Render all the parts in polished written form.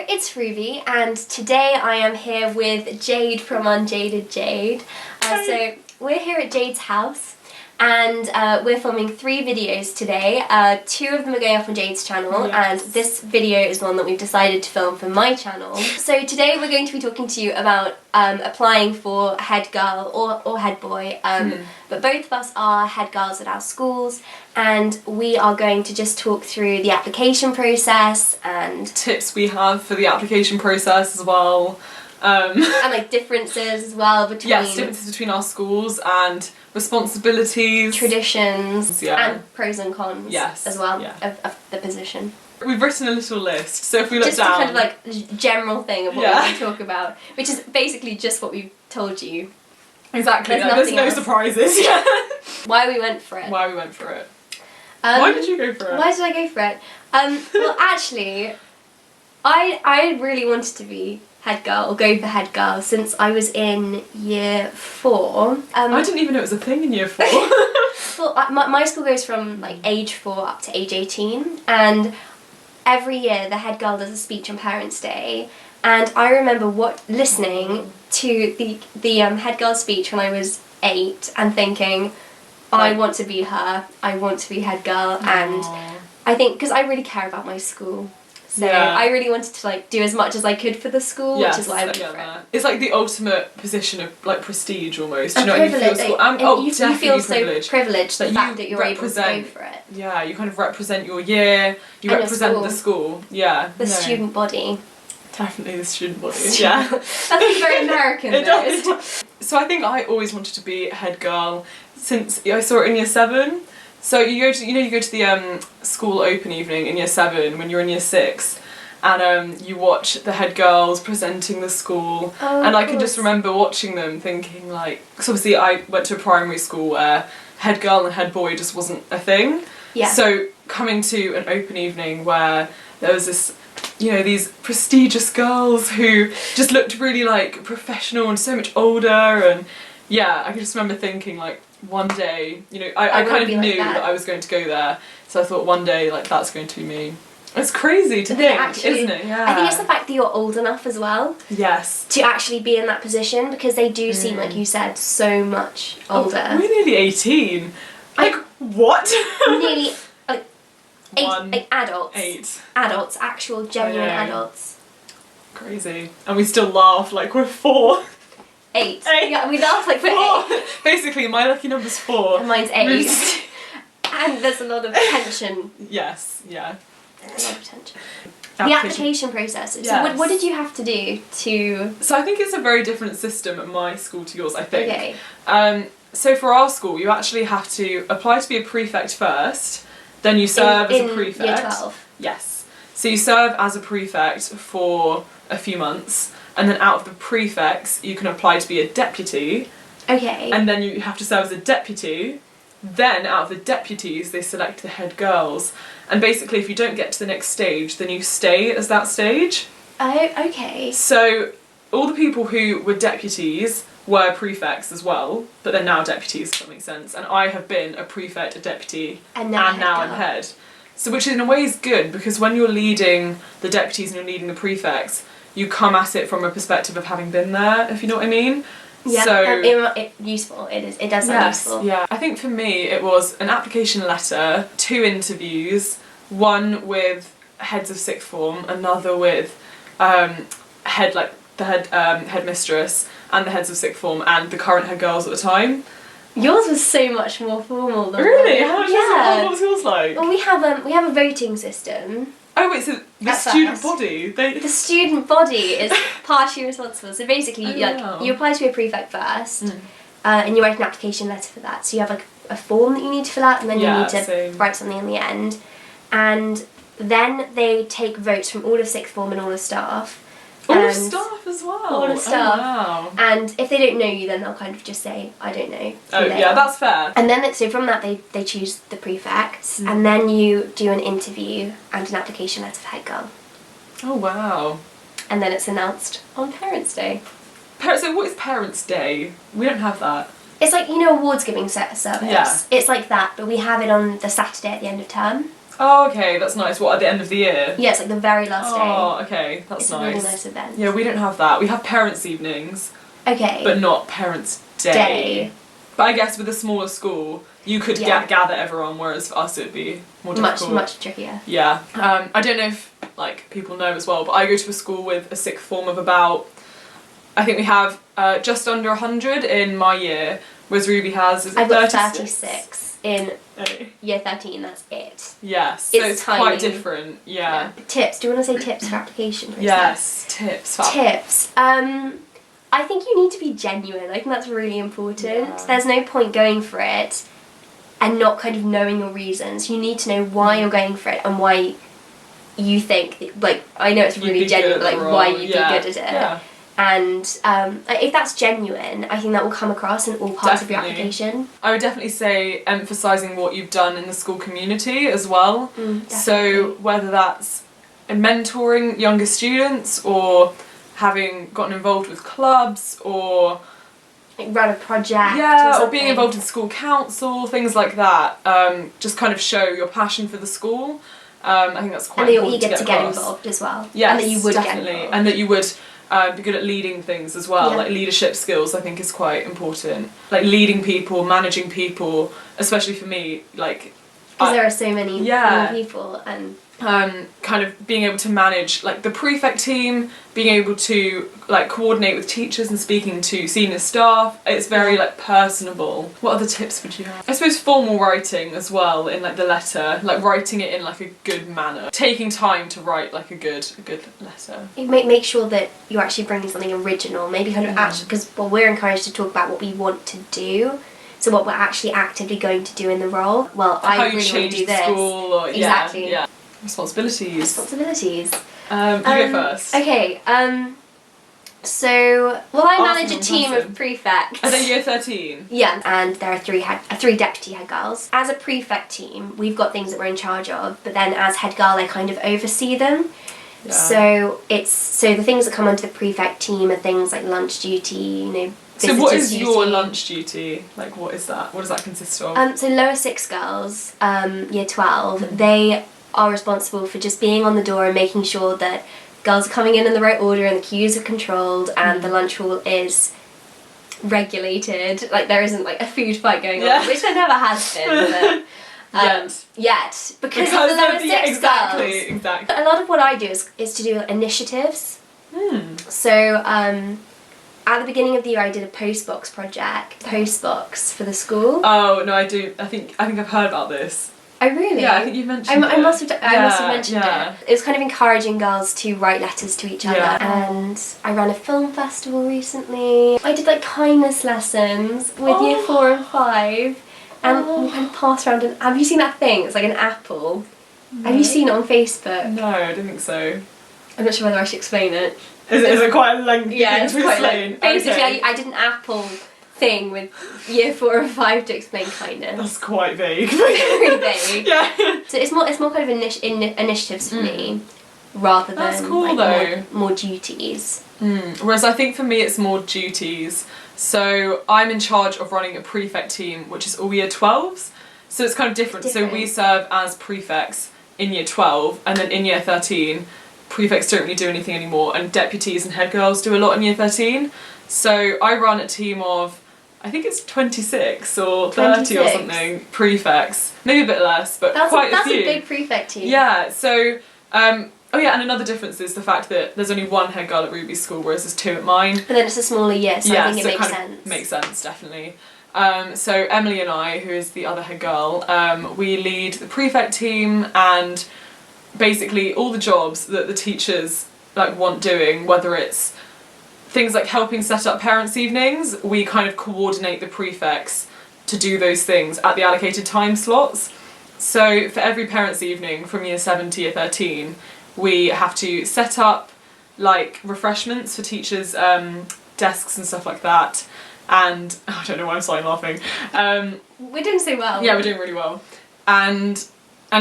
it's Ruby, and today I am here with Jade from UnJaded Jade. So we're here at Jade's house, and we're filming 3 videos today. 2 of them are going up on Jade's channel, yes. and this video is one that we've decided to film for my channel. So today we're going to be talking to you about applying for head girl or head boy, but both of us are head girls at our schools, and we are going to just talk through the application process and tips we have for the application process as well. And like differences as well between... Yes, differences between our schools and responsibilities. Traditions, and pros and cons as well of the position. We've written a little list, so if we look just down... Just a kind of like general thing of what we're going to talk about, which is basically just what we've told you. Exactly, there's no surprises. Why we went for it. Why we went for it. Why did you go for it? Why did I go for it? Well, actually, I really wanted to be head girl, or go for head girl, since I was in year 4. I didn't even know it was a thing in year 4. Well, my school goes from like age 4 up to age 18, and every year the head girl does a speech on Parents' Day, and I remember listening to the head girl speech when I was 8 and thinking, I want to be her, I want to be head girl. And I think, because I really care about my school, so I really wanted to like do as much as I could for the school, which is why I went for it. It's like the ultimate position of like prestige almost. And you know, privilege. You feel so privileged. Privileged the fact that you're able to go for it. Yeah, you kind of represent your year, you represent the school. Yeah. The student body. Definitely the student body. Yeah. That's like very American. It does. So I think I always wanted to be a head girl since I saw it in year 7. So you go to the school open evening in year 7 when you're in year 6, and you watch the head girls presenting the school, and I can just remember watching them thinking like, because obviously I went to a primary school where head girl and head boy just wasn't a thing. Yeah. So coming to an open evening where there was this, these prestigious girls who just looked really like professional and so much older, and I can just remember thinking like, one day, I kind of knew that I was going to go there, so I thought one day like that's going to be me. It's crazy to think, actually, isn't it? Yeah. I think it's the fact that you're old enough as well. Yes. To actually be in that position, because they do seem, like you said, so much older. Oh, we're nearly 18. Like, what? Nearly, like adults. 8. Adults, actual genuine adults. Crazy. And we still laugh like we're 4. 8. Yeah, we laugh like we're 8. Basically, my lucky number's 4. And mine's 8. And there's a lot of tension. Yes, yeah. There's a lot of tension. The application process. Yes. So what did you have to do to... So I think it's a very different system at my school to yours, I think. Okay. So for our school, you actually have to apply to be a prefect first, then you serve as a prefect. In year 12? Yes. So you serve as a prefect for a few months, and then out of the prefects, you can apply to be a deputy. Okay. And then you have to serve as a deputy. Then, out of the deputies, they select the head girls. And basically, if you don't get to the next stage, then you stay as that stage. Oh, okay. So, all the people who were deputies were prefects as well, but they're now deputies, if that makes sense. And I have been a prefect, a deputy, and now I'm head. So, which in a way is good, because when you're leading the deputies and you're leading the prefects, you come at it from a perspective of having been there, if you know what I mean. Yeah, so, useful. It does sound useful. Yeah. I think for me it was an application letter, 2 interviews, one with heads of sixth form, another with headmistress and the heads of sixth form and the current head girls at the time. Yours was so much more formal than Really? mine. What was yours like? Well, we have a voting system. Oh wait, so the student body, the student body is partially responsible. So basically, you apply to be a prefect first, and you write an application letter for that. So you have like a form that you need to fill out, and then you need to write something in the end. And then they take votes from all of sixth form and all the staff. All of staff as well. All of staff. Oh, wow. And if they don't know you, then they'll kind of just say, I don't know. Oh yeah, that's fair. And then so from that they choose the prefects, and then you do an interview and an application letter for head girl. Oh wow. And then it's announced on Parents' Day. So what is Parents' Day? We don't have that. It's like, awards giving service. Yeah. It's like that, but we have it on the Saturday at the end of term. Oh, okay, that's nice. What, at the end of the year? Yeah, it's like the very last day. Oh, okay, that's it's nice. a really nice event. Yeah, we don't have that. We have parents' evenings. Okay. But not parents' day. But I guess with a smaller school, you could gather everyone, whereas for us it'd be more difficult. Much trickier. Yeah. I don't know if like people know as well, but I go to a school with a sixth form of about, I think we have just under 100 in my year, whereas Ruby has, is it I've got 36 in year 13, that's it. Yes, so it's tiny. quite different, yeah. Tips, do you want to say tips for application process? Yes, tips. Tips. I think you need to be genuine. I think that's really important. Yeah. There's no point going for it and not kind of knowing your reasons. You need to know why you're going for it and why you think, like, I know it's really genuine, but like why you'd be good at it. Yeah. And if that's genuine, I think that will come across in all parts of your application. I would definitely say emphasising what you've done in the school community as well. So whether that's in mentoring younger students or having gotten involved with clubs or like run a project or being involved in school council, things like that, just kind of show your passion for the school. I think that's quite important. And that you're eager to get across. Involved as well. Yes, and that you would definitely. get involved. And that you would be good at leading things as well. Yeah. Like leadership skills I think is quite important. Like leading people, managing people, especially for me, like because there are so many more people, and kind of being able to manage like the prefect team, being able to like coordinate with teachers and speaking to senior staff. It's very like personable. What other tips would you have? I suppose formal writing as well, in like the letter, like writing it in like a good manner, taking time to write like a good letter. Make sure that you're actually bringing something original, maybe kind of actually, because we're encouraged to talk about what we want to do. So what we're actually actively going to do in the role. Well, I really want to do this. School or, exactly. Yeah. Responsibilities. You go first. Okay. So, I manage a team of prefects. Are they year 13? Yeah, and there are three deputy head girls. As a prefect team, we've got things that we're in charge of, but then as head girl, I kind of oversee them. Yeah. So the things that come onto the prefect team are things like lunch duty, So what is duty. your lunch duty? Like what is that? What does that consist of? So lower 6 girls, year 12, they are responsible for just being on the door and making sure that girls are coming in the right order and the queues are controlled and the lunch hall is regulated. Like there isn't like a food fight going on, which there never has been. Yet. Because of the lower 6 girls. Exactly. A lot of what I do is to do initiatives. So at the beginning of the year I did a postbox project. Postbox for the school. Oh no, I do. I think I've heard about this. Oh really? Yeah, I think you mentioned it. I must have mentioned it. It was kind of encouraging girls to write letters to each other. And I ran a film festival recently. I did like kindness lessons with year 4 and 5. And we kind of passed around have you seen that thing? It's like an apple. No. Have you seen it on Facebook? No, I don't think so. I'm not sure whether I should explain it. Is it quite a lengthy thing to explain? Basically, I did an apple thing with year 4 and 5 to explain kindness. That's quite vague. Very vague. Yeah. So it's more kind of initiatives for me, rather than more duties. Whereas I think for me it's more duties. So I'm in charge of running a prefect team, which is all year 12s. So it's kind of different. So we serve as prefects in year 12, and then in year 13, prefects don't really do anything anymore, and deputies and head girls do a lot in year 13. So I run a team of, I think it's 26 or 30 or something prefects. Maybe a bit less, but quite a few. That's a big prefect team. Yeah, so, and another difference is the fact that there's only one head girl at Ruby's school, whereas there's 2 at mine. But then it's a smaller year, so I think it makes sense. Makes sense, definitely. So Emily and I, who is the other head girl, we lead the prefect team, and basically all the jobs that the teachers like want doing, whether it's things like helping set up parents' evenings, we kind of coordinate the prefects to do those things at the allocated time slots. So for every parents' evening from year 7 to year 13, we have to set up like refreshments for teachers' desks and stuff like that. And I don't know why I'm starting laughing. We're doing so well. Yeah, we're doing really well. And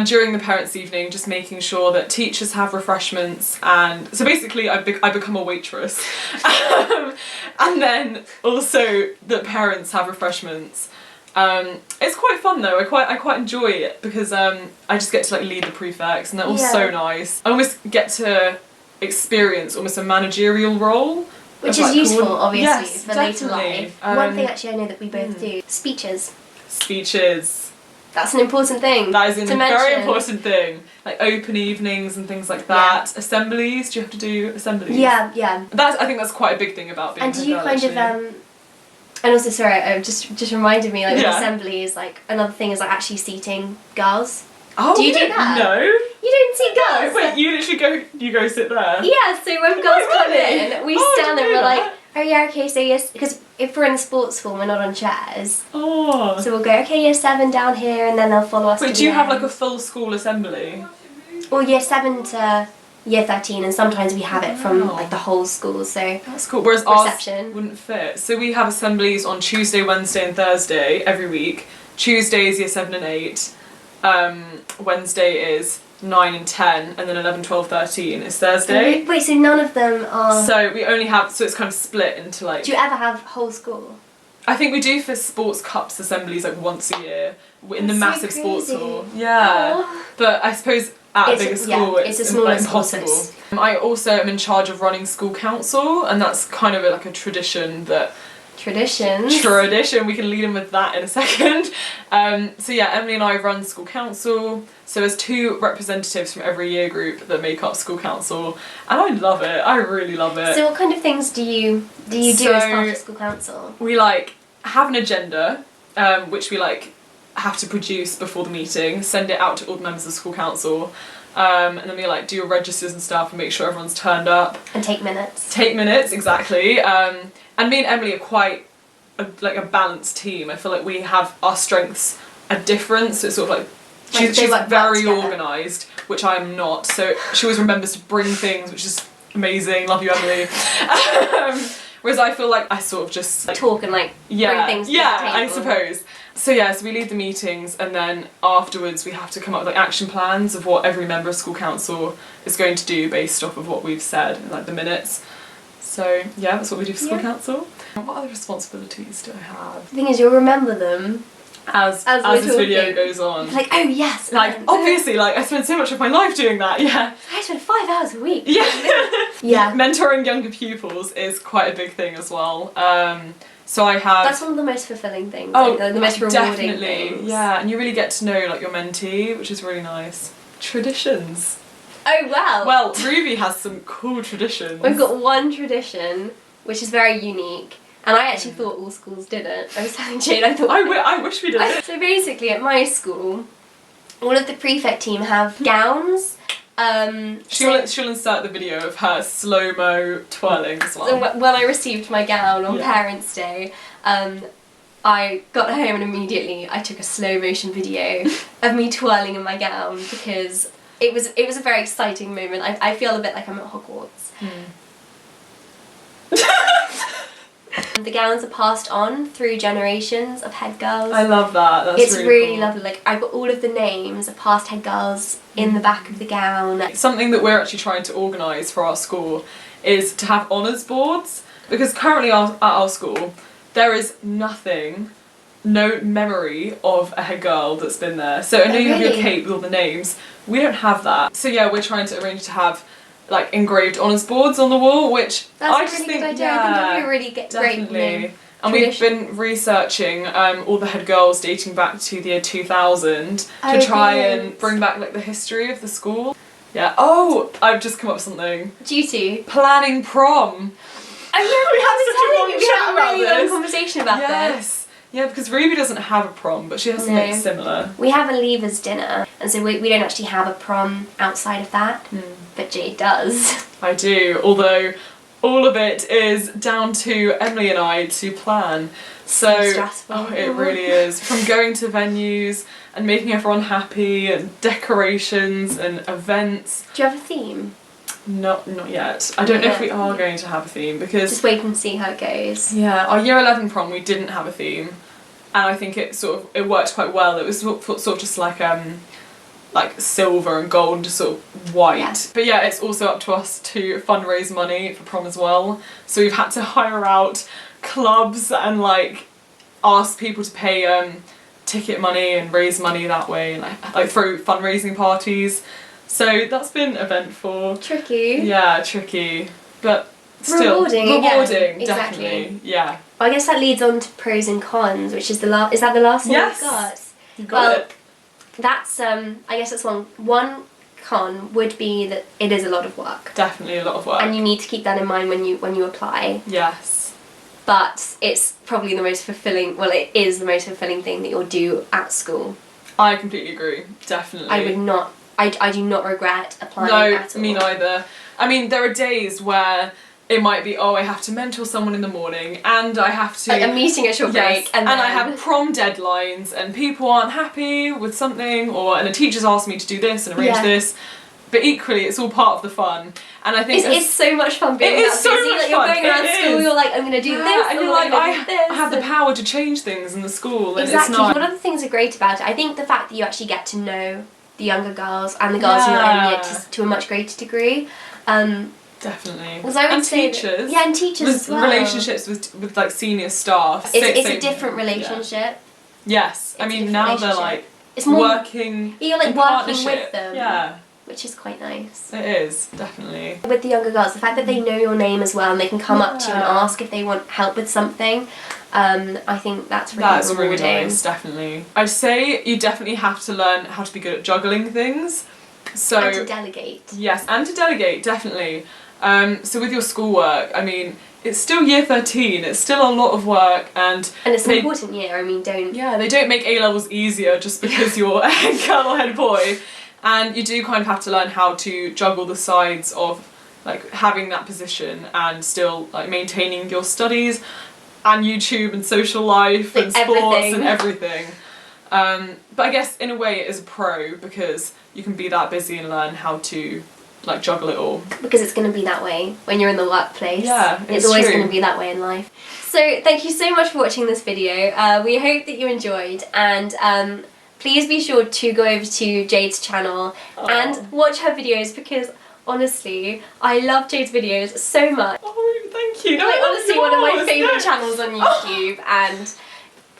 during the parents' evening, just making sure that teachers have refreshments, and so basically I become a waitress. And then also that parents have refreshments, It's quite fun though. I quite enjoy it because I just get to like lead the prefects and they're all so nice. I almost get to experience almost a managerial role. Which is useful, obviously, for later definitely. life. One thing actually I know that we both do, speeches. Speeches. That's an important thing. That is a very mention. important thing. Like open evenings and things like that. Assemblies. Do you have to do assemblies? Yeah. I think that's quite a big thing about being. And do you kind of and also, sorry, just reminded me, like with assemblies, like another thing is like actually seating girls. Oh, do you do that? No. You don't see girls? Wait, you literally go sit there? Yeah, so when girls come in, we stand there and we're that. like, oh yeah, okay, so yes, because if we're in the sports form, we're not on chairs. Oh. So we'll go, okay, year 7 down here, and then they'll follow us. Wait, do you have like a full school assembly? Well, year 7 to year 13, and sometimes we have it from like the whole school, so that's cool. Whereas reception ours wouldn't fit. So we have assemblies on Tuesday, Wednesday and Thursday every week. Tuesday is year 7 and 8. Wednesday is 9 and 10, and then 11, 12, 13 is Thursday. Wait, so none of them are... So we only have, so it's kind of split into like... Do you ever have whole school? I think we do for sports cups assemblies like once a year in the massive so sports crazy. hall. Yeah. Aww. But I suppose at a bigger school it's a smaller like, impossible. school, so I also am in charge of running school council, and that's kind of like a tradition that... Tradition, we can lead in with that in a second. So yeah, Emily and I run school council, so there's 2 representatives from every year group that make up school council, and I love it, I really love it. So what kind of things do you do as part of school council? We like have an agenda, which we like have to produce before the meeting, send it out to all the members of school council, and then we like do your registers and stuff and make sure everyone's turned up. And take minutes. Take minutes, exactly. And me and Emily are quite a balanced team. I feel like we have our strengths are different, so it's sort of like she's very organised, which I am not. So she always remembers to bring things, which is amazing. Love you, Emily. Whereas I feel like I sort of just like, talk and like bring things to the table. I suppose. So yeah, so we lead the meetings, and then afterwards we have to come up with like action plans of what every member of school council is going to do based off of what we've said in like the minutes. So yeah, that's what we do for school council. What other responsibilities do I have? The thing is, you'll remember them as this video goes on. Like, oh yes. Like obviously, like I spend so much of my life doing that. Yeah. I spend 5 hours a week. Yeah. Yeah. Mentoring younger pupils is quite a big thing as well. So I have... That's one of the most fulfilling things. Oh, like, the most rewarding definitely. things. Yeah, and you really get to know like your mentee, which is really nice. Traditions. Oh wow. Well, Ruby has some cool traditions. We've got one tradition which is very unique, and I actually thought all schools did it. I was telling Jade, I thought... I wish we did it. So basically at my school, all of the prefect team have gowns. She'll insert the video of her slow-mo twirling as well. So when I received my gown on Parents' Day, I got home and immediately I took a slow motion video of me twirling in my gown because it was a very exciting moment. I feel a bit like I'm at Hogwarts. The gowns are passed on through generations of head girls. I love that. That's really cool. lovely. Like I've got all of the names of past head girls in the back of the gown. Something that we're actually trying to organise for our school is to have honours boards, because currently at our school there is no memory of a head girl that's been there. So I know you have your cape with all the names. We don't have that. So yeah, we're trying to arrange to have like engraved honours boards on the wall, which I just think, good idea. I think it would be a really great and we've been researching all the head girls dating back to the year 2000 to try and bring back like the history of the school. Yeah. Oh, I've just come up with something. Duty. Planning prom. We had a really long conversation about this. Yes. Yeah, because Ruby doesn't have a prom, but she has something similar. We have a leavers dinner, and so we don't actually have a prom outside of that, but Jade does. I do, although all of it is down to Emily and I to plan. So stressful. It really is. From going to venues and making everyone happy and decorations and events. Do you have a theme? Not yet. I don't know if we are going to have a theme, because... Just wait and see how it goes. Yeah, our year 11 prom we didn't have a theme, and I think it worked quite well. It was sort of just like silver and gold and just sort of white. Yeah. But yeah, it's also up to us to fundraise money for prom as well. So we've had to hire out clubs and like ask people to pay ticket money and raise money that way, and like throw fundraising parties. So that's been eventful. Tricky. Yeah, tricky, but still rewarding. Rewarding, Exactly. definitely. Yeah. Well, I guess that leads on to pros and cons, which is the last. Is that the last thing Yes. we've got? You got it. That's I guess that's one con would be that it is a lot of work. Definitely a lot of work. And you need to keep that in mind when you apply. Yes. But it's probably the most fulfilling. Well, it is the most fulfilling thing that you'll do at school. I completely agree. Definitely. I would not. I do not regret applying at all. No, me neither. I mean, there are days where it might be, oh, I have to mentor someone in the morning, and I have to... Like a meeting at your break, and I have prom deadlines, and people aren't happy with something, and the teacher's asked me to do this and arrange this. But equally, it's all part of the fun, and I think it's so much fun being that busy. Like, you're going around school, you're like, I'm going to do this, and you're like, I have the power to change things in the school, and exactly. it's not... One of the things that are great about it, I think the fact that you actually get to know the younger girls and the girls in your own year to a much greater degree. Definitely. Because I would say teachers. That, and teachers as well. Relationships with like senior staff. It's a different relationship. Yeah. Yes, I mean now they're like it's more working. You're like working with them. Yeah. Which is quite nice. It is, definitely. With the younger girls, the fact that they know your name as well and they can come up to you and ask if they want help with something, I think that's really rewarding. Really nice, definitely. I'd say you definitely have to learn how to be good at juggling things. So, and to delegate. Yes, and to delegate, definitely. So with your schoolwork, I mean, it's still year 13, it's still a lot of work, and it's an important year, I mean, they don't make A-levels easier just because you're a head girl or head boy. And you do kind of have to learn how to juggle the sides of like having that position and still like maintaining your studies and YouTube and social life and sports and everything. But I guess in a way it is a pro because you can be that busy and learn how to like juggle it all. Because it's going to be that way when you're in the workplace. Yeah, it's always going to be that way in life. So thank you so much for watching this video. We hope that you enjoyed, and please be sure to go over to Jade's channel and watch her videos because honestly, I love Jade's videos so much. Oh, thank you. No, like honestly, one of my favourite channels on YouTube, and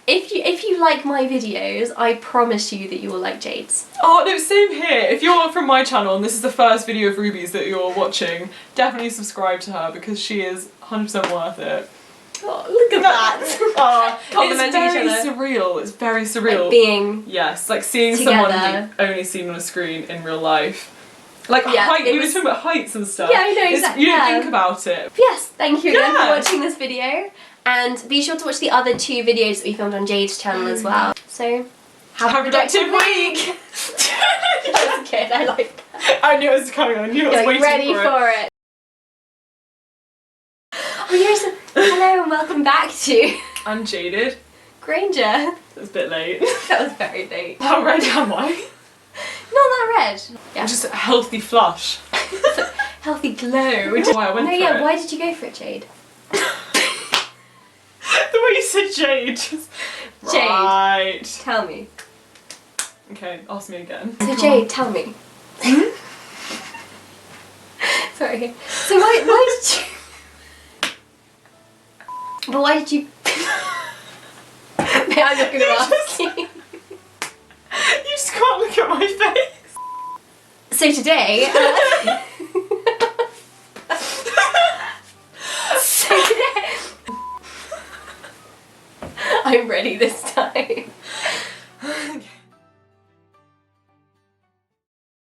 if you like my videos, I promise you that you will like Jade's. Oh no, same here. If you're from my channel and this is the first video of Ruby's that you're watching, definitely subscribe to her because she is 100% worth it. Oh, look at that! Oh, it's very surreal. It's very surreal. Like being like seeing someone you've only seen on a screen in real life. Like height, we were talking about heights and stuff. Yeah, I know exactly. You don't think about it. Yes, thank you again for watching this video, and be sure to watch the other 2 videos that we filmed on Jade's channel as well. So have a productive week. That's good. I like that. I knew it was coming. I knew I was waiting ready for it. Oh, hello and welcome back to UnJaded Granger. That was a bit late. That was very late. How red am I? Not that red. Yeah. Just a healthy flush. Healthy glow. Which is why I went for it. Why did you go for it, Jade? The way you said Jade. Jade. Right. Tell me. Okay, ask me again. So Jade, tell me. Sorry. So why did you... But why did you... I'm not going to ask you. You just can't look at my face. So today... I'm ready this time.